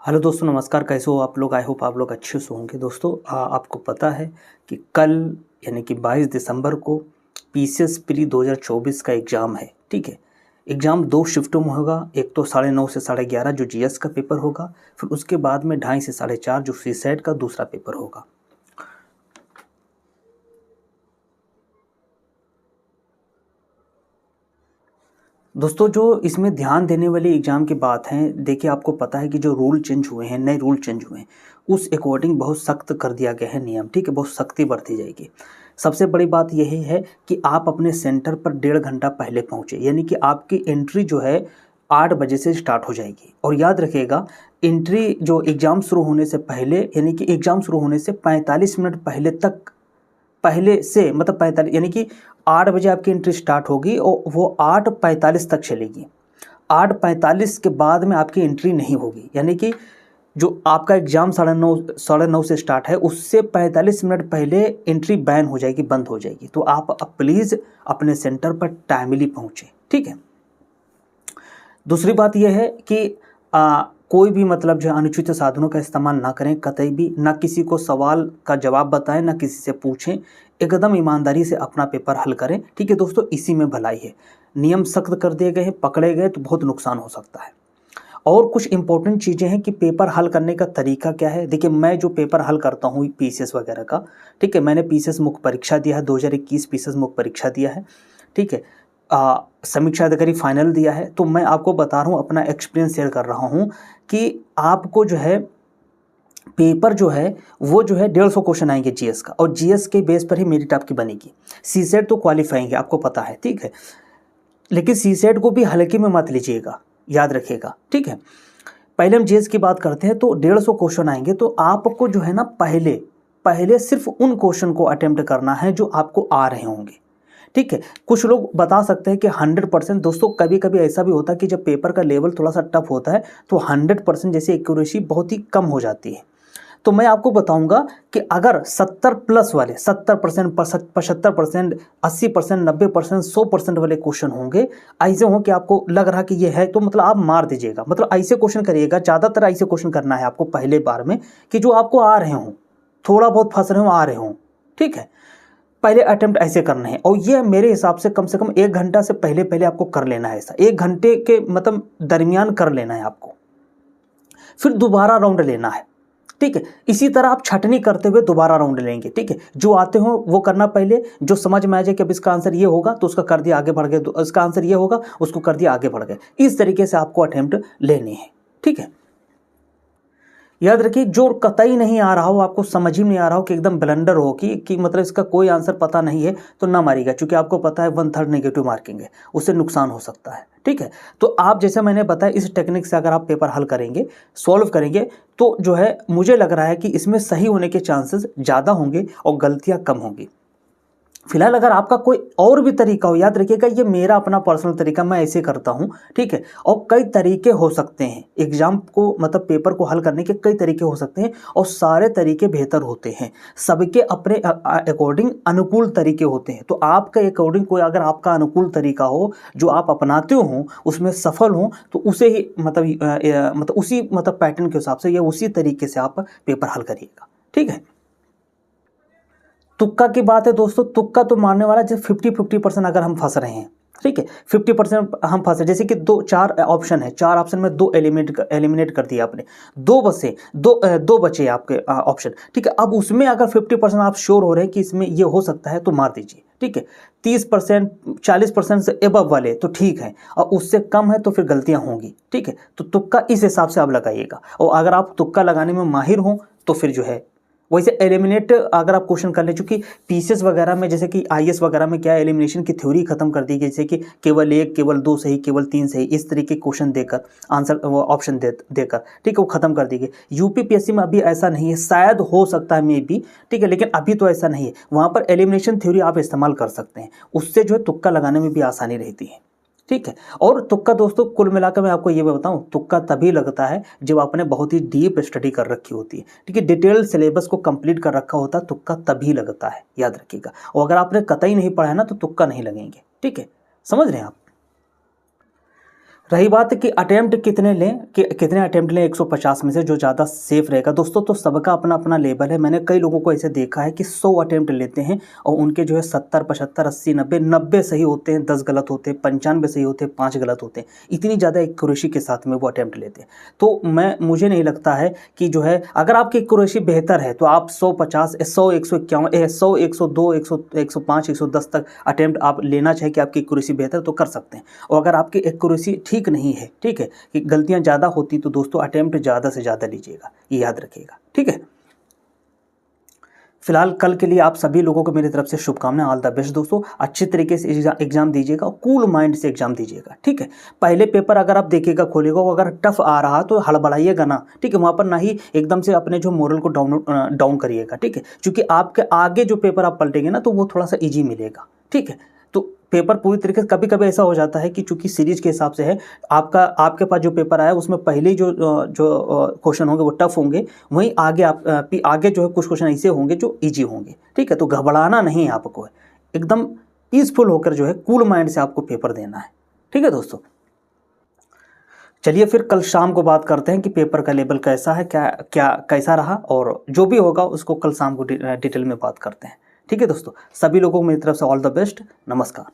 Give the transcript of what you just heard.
Hello दोस्तों, नमस्कार। कैसे हो आप लोग? आई होप आप लोग अच्छे से होंगे। दोस्तों, आपको पता है कि कल यानी कि 22 दिसंबर को पीसीएस प्री 2024 का एग्ज़ाम है। ठीक है, एग्ज़ाम 2 शिफ्टों में होगा। एक तो 9:30 से 11:30 जो जीएस का पेपर होगा, फिर उसके बाद में 2:30 से 4:30 जो सीसैट का दूसरा पेपर होगा। दोस्तों, जो इसमें ध्यान देने वाली एग्ज़ाम की बात है, देखिए आपको पता है कि जो रूल चेंज हुए हैं, नए रूल चेंज हुए हैं, उस अकॉर्डिंग बहुत सख्त कर दिया गया है नियम। ठीक है, बहुत सख्ती बरती जाएगी। सबसे बड़ी बात यही है कि आप अपने सेंटर पर 1.5 घंटा पहले पहुँचे, यानी कि आपकी एंट्री जो है 8 बजे से स्टार्ट हो जाएगी। और याद रखिएगा, एंट्री जो एग्ज़ाम शुरू होने से पहले यानी कि एग्ज़ाम शुरू होने से 45 मिनट पहले तक, पहले से मतलब 45 यानी कि 8 बजे आपकी एंट्री स्टार्ट होगी और वो 8:45 तक चलेगी। 8:45 के बाद में आपकी एंट्री नहीं होगी, यानी कि जो आपका एग्ज़ाम 9:30 से स्टार्ट है, उससे 45 मिनट पहले एंट्री बैन हो जाएगी, बंद हो जाएगी। तो आप प्लीज़ अपने सेंटर पर टाइमली पहुँचें। ठीक है। दूसरी बात यह है कि कोई भी मतलब जो है अनुचित साधनों का इस्तेमाल ना करें, कतई भी ना किसी को सवाल का जवाब बताएं, ना किसी से पूछें। एकदम ईमानदारी से अपना पेपर हल करें। ठीक है दोस्तों, इसी में भलाई है। नियम सख्त कर दिए गए हैं, पकड़े गए तो बहुत नुकसान हो सकता है। और कुछ इंपॉर्टेंट चीज़ें हैं कि पेपर हल करने का तरीका क्या है। देखिए, मैं जो पेपर हल करता हूँ पीसीएस वगैरह का, ठीक है, मैंने पीसीएस मुख्य परीक्षा दिया है, 2021 पीसीएस मुख्य परीक्षा दिया है। ठीक है, समीक्षा अधिकारी फाइनल दिया है। तो मैं आपको बता रहा हूँ, अपना एक्सपीरियंस शेयर कर रहा हूँ कि आपको जो है पेपर जो है वो जो है 150 क्वेश्चन आएंगे जीएस का, और जीएस के बेस पर ही मेरिट आपकी बनेगी। सीसेट तो क्वालिफाइंग है, आपको पता है। ठीक है, लेकिन सीसेट को भी हल्के में मत लीजिएगा, याद रखिएगा। ठीक है, पहले हम जीएस की बात करते हैं। तो 150 क्वेश्चन आएंगे, तो आपको जो है ना पहले पहले सिर्फ उन क्वेश्चन को अटेम्प्ट करना है जो आपको आ रहे होंगे। ठीक है, कुछ लोग बता सकते हैं कि 100%। दोस्तों, कभी कभी ऐसा भी होता है कि जब पेपर का लेवल थोड़ा सा टफ होता है तो 100% जैसी एक्यूरेसी बहुत ही कम हो जाती है। तो मैं आपको बताऊंगा कि अगर 70 प्लस वाले 70%, 75%, 80%, 90%, 100% वाले क्वेश्चन होंगे, ऐसे हो कि आपको लग रहा कि ये है, तो मतलब आप मार दीजिएगा। मतलब ऐसे क्वेश्चन करिएगा, ज़्यादातर ऐसे क्वेश्चन करना है आपको पहले बार में कि जो आपको आ रहे हों, थोड़ा बहुत फंस रहे हो, आ रहे हों। ठीक है, पहले अटेम्प्ट ऐसे करने हैं। और ये मेरे हिसाब से कम 1 घंटा से पहले पहले आपको कर लेना है। ऐसा 1 घंटे के मतलब दरमियान कर लेना है आपको, फिर दोबारा राउंड लेना है। ठीक है, इसी तरह आप छटनी करते हुए दोबारा राउंड लेंगे। ठीक है, जो आते हो वो करना पहले, जो समझ में आ जाए कि अब इसका आंसर ये होगा तो उसका कर दिया, आगे बढ़ गए। इसका आंसर ये होगा, उसको कर दिया, आगे बढ़ गए। इस तरीके से आपको अटेम्प्ट लेने हैं। ठीक है, याद रखिए, जो कतई नहीं आ रहा हो, आपको समझ ही नहीं आ रहा हो कि एकदम ब्लंडर हो कि मतलब इसका कोई आंसर पता नहीं है, तो ना मारिएगा, क्योंकि आपको पता है 1/3 नेगेटिव मार्किंग है, उससे नुकसान हो सकता है। ठीक है, तो आप जैसे मैंने बताया, इस टेक्निक से अगर आप पेपर हल करेंगे, सॉल्व करेंगे, तो जो है मुझे लग रहा है कि इसमें सही होने के चांसेस ज़्यादा होंगे और गलतियाँ कम होंगी। फिलहाल अगर आपका कोई और भी तरीका हो, याद रखिएगा ये मेरा अपना पर्सनल तरीका, मैं ऐसे करता हूँ। ठीक है, और कई तरीके हो सकते हैं एग्जाम को मतलब पेपर को हल करने के, कई तरीके हो सकते हैं और सारे तरीके बेहतर होते हैं। सबके अपने अकॉर्डिंग अनुकूल तरीके होते हैं। तो आपका अकॉर्डिंग कोई अगर आपका अनुकूल तरीका हो जो आप अपनाते हो, उसमें सफल हो, तो उसे ही मतलब उसी मतलब पैटर्न के हिसाब से या उसी तरीके से आप पेपर हल करिएगा। ठीक है, तुक्का की बात है दोस्तों, तुक्का तो मारने वाला जैसे 50-50% अगर हम फंस रहे हैं। ठीक है, 50% हम फंसे, जैसे कि 4 ऑप्शन है, 4 ऑप्शन में 2 एलिमिनेट कर दिया आपने, 2 बचे, 2 बचे आपके ऑप्शन। ठीक है, अब उसमें अगर 50% आप श्योर हो रहे हैं कि इसमें ये हो सकता है तो मार दीजिए। ठीक है, 30%, 40% से एबव वाले तो ठीक है, और उससे कम है तो फिर गलतियां होंगी। ठीक है, तो तुक्का इस हिसाब से आप लगाइएगा, और अगर आप तुक्का लगाने में माहिर हों तो फिर जो है वैसे एलिमिनेट अगर आप क्वेश्चन कर ले, चूंकि पीसीएस वगैरह में जैसे कि आईएएस वगैरह में क्या एलिमिनेशन की थ्योरी खत्म कर दी गई, जैसे कि केवल 1, केवल 2 सही, केवल 3 सही, इस तरीके क्वेश्चन देकर आंसर ऑप्शन देकर, ठीक है, वो खत्म कर दी गई। यूपीपीएससी में अभी ऐसा नहीं है, शायद हो सकता है मे बी, ठीक है, लेकिन अभी तो ऐसा नहीं है। वहाँ पर एलिमिनेशन थ्योरी आप इस्तेमाल कर सकते हैं, उससे जो है तुक्का लगाने में भी आसानी रहती है। ठीक है, और तुक्का दोस्तों कुल मिलाकर मैं आपको ये भी बताऊं, तुक्का तभी लगता है जब आपने बहुत ही डीप स्टडी कर रखी होती है। ठीक है, डिटेल सिलेबस को कंप्लीट कर रखा होता है, तुक्का तभी लगता है, याद रखिएगा। और अगर आपने कतई नहीं पढ़ा है ना तो तुक्का नहीं लगेंगे। ठीक है, समझ रहे हैं आप। रही बात कि अटेम्प्ट कितने लें, कि कितने अटेम्प्ट लें 150 में से जो ज़्यादा सेफ रहेगा दोस्तों, तो सबका अपना अपना लेवल है। मैंने कई लोगों को ऐसे देखा है कि 100 अटेम्प्ट लेते हैं और उनके जो है 70, 75, 80, 90 सही होते हैं, 10 गलत होते हैं, 95 सही होते हैं, 5 गलत होते हैं। इतनी ज़्यादा एक्यूरेसी के साथ में वो अटेम्प्ट लेते हैं। तो मुझे नहीं लगता है कि जो है अगर आपकी एक्यूरेसी बेहतर है तो आप 150, 100, 151, 100, 102, 105, 110 तक अटेम्प्ट आप लेना चाहे कि आपकी एक्यूरेसी बेहतर तो कर सकते हैं। और अगर आपकी एक्यूरेसी ठीक नहीं है, ठीक है, कि गलतियां ज़्यादा होती तो दोस्तों अटेम्प्ट ज़्यादा से ज़्यादा लीजिएगा, ये याद रखिएगा, ठीक है। फिलहाल कल के लिए आप सभी लोगों को मेरी तरफ से शुभकामनाएं, ऑल द बेस्ट दोस्तों। अच्छे तरीके से एग्जाम दीजिएगा और कूल माइंड से एग्जाम दीजिएगा, ठीक है। पहले पेपर अगर आप देखिएगा खोलिएगा, अगर टफ आ रहा तो हड़बड़ाइएगा ना, ठीक है। वहाँ पर ना ही एकदम से अपने जो मोरल को डाउन करिएगा, ठीक है, क्योंकि आपके आगे जो पेपर आप पलटेंगे ना तो वो थोड़ा सा ईजी मिलेगा, ठीक है। तो पेपर पूरी तरीके से, कभी कभी ऐसा हो जाता है कि चूंकि सीरीज के हिसाब से है, आपके पास जो पेपर आया उसमें पहले जो क्वेश्चन होंगे वो टफ होंगे, वहीं आगे जो है कुछ क्वेश्चन ऐसे होंगे जो इजी होंगे, ठीक है। तो घबराना नहीं है आपको, एकदम पीसफुल होकर जो है कूल माइंड से आपको पेपर देना है, ठीक है दोस्तों। चलिए फिर कल शाम को बात करते हैं कि पेपर का लेवल कैसा है, कैसा रहा, और जो भी होगा उसको कल शाम को डिटेल में बात करते हैं, ठीक है दोस्तों। सभी लोगों को मेरी तरफ से ऑल द बेस्ट, नमस्कार।